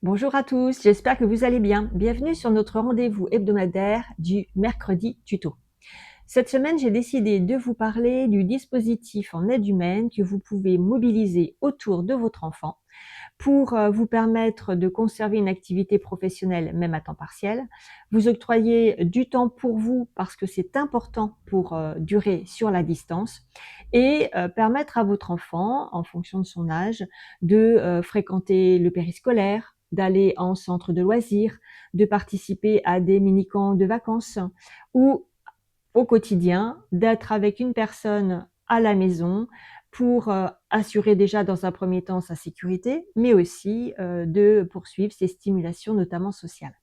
Bonjour à tous, j'espère que vous allez bien. Bienvenue sur notre rendez-vous hebdomadaire du mercredi tuto. Cette semaine, j'ai décidé de vous parler du dispositif en aide humaine que vous pouvez mobiliser autour de votre enfant pour vous permettre de conserver une activité professionnelle même à temps partiel, vous octroyer du temps pour vous parce que c'est important pour durer sur la distance et permettre à votre enfant, en fonction de son âge, de fréquenter le périscolaire, d'aller en centre de loisirs, de participer à des mini-camps de vacances ou au quotidien, d'être avec une personne à la maison pour, assurer déjà dans un premier temps sa sécurité, mais aussi, de poursuivre ses stimulations notamment sociales.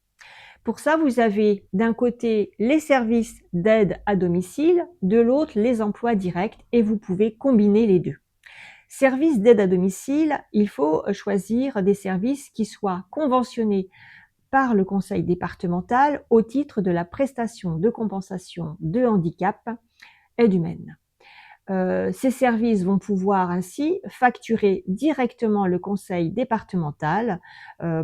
Pour ça, vous avez d'un côté les services d'aide à domicile, de l'autre les emplois directs et vous pouvez combiner les 2. Services d'aide à domicile, il faut choisir des services qui soient conventionnés par le conseil départemental au titre de la prestation de compensation de handicap aide humaine. Ces services vont pouvoir ainsi facturer directement le conseil départemental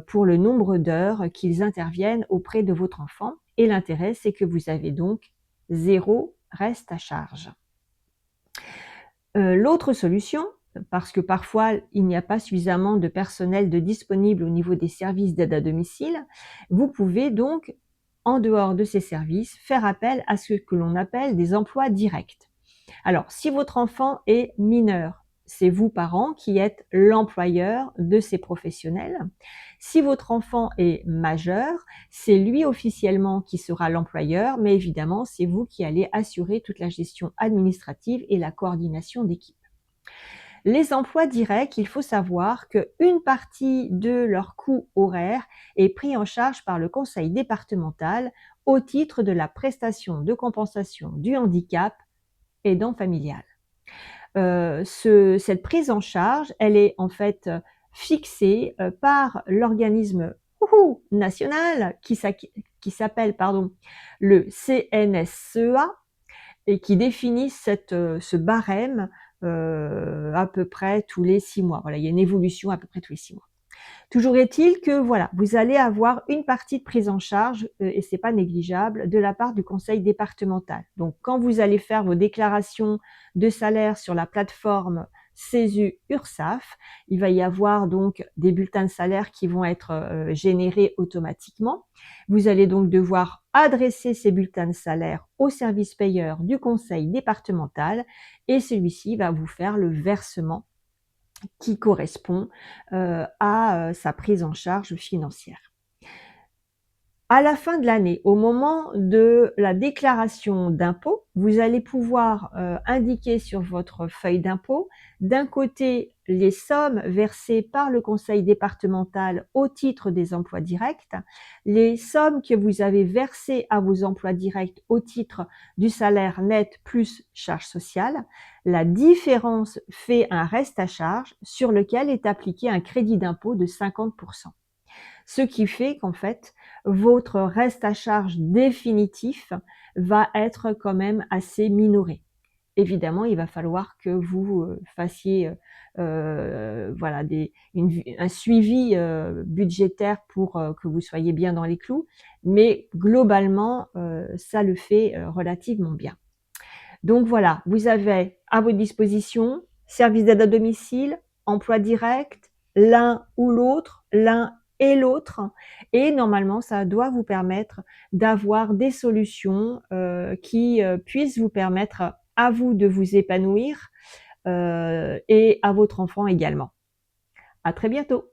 pour le nombre d'heures qu'ils interviennent auprès de votre enfant. Et l'intérêt, c'est que vous avez donc 0 reste à charge. L'autre solution, parce que parfois il n'y a pas suffisamment de personnel de disponible au niveau des services d'aide à domicile, vous pouvez donc, en dehors de ces services, faire appel à ce que l'on appelle des emplois directs. Alors, si votre enfant est mineur, c'est vous, parents, qui êtes l'employeur de ces professionnels. Si votre enfant est majeur, c'est lui officiellement qui sera l'employeur, mais évidemment, c'est vous qui allez assurer toute la gestion administrative et la coordination d'équipe. Les emplois directs, il faut savoir qu'une partie de leur coût horaire est pris en charge par le conseil départemental au titre de la prestation de compensation du handicap aidant familial. Cette prise en charge, elle est en fait fixée par l'organisme national qui s'appelle le CNSEA et qui définit ce barème à peu près tous les 6 mois. Voilà, il y a une évolution à peu près tous les 6 mois. Toujours est-il que voilà, vous allez avoir une partie de prise en charge, et c'est pas négligeable, de la part du conseil départemental. Donc quand vous allez faire vos déclarations de salaire sur la plateforme CESU URSSAF, il va y avoir donc des bulletins de salaire qui vont être, générés automatiquement. Vous allez donc devoir adresser ces bulletins de salaire au service payeur du conseil départemental et celui-ci va vous faire le versement qui correspond à sa prise en charge financière. À la fin de l'année, au moment de la déclaration d'impôt, vous allez pouvoir indiquer sur votre feuille d'impôt, d'un côté, les sommes versées par le conseil départemental au titre des emplois directs, les sommes que vous avez versées à vos emplois directs au titre du salaire net plus charges sociales. La différence fait un reste à charge sur lequel est appliqué un crédit d'impôt de 50%. Ce qui fait qu'en fait, votre reste à charge définitif va être quand même assez minoré. Évidemment, il va falloir que vous fassiez voilà, un suivi budgétaire pour que vous soyez bien dans les clous, mais globalement, ça le fait relativement bien. Donc voilà, vous avez à votre disposition service d'aide à domicile, emploi direct, l'un ou l'autre, l'un et l'autre, et normalement ça doit vous permettre d'avoir des solutions qui puissent vous permettre à vous de vous épanouir et à votre enfant également. À très bientôt.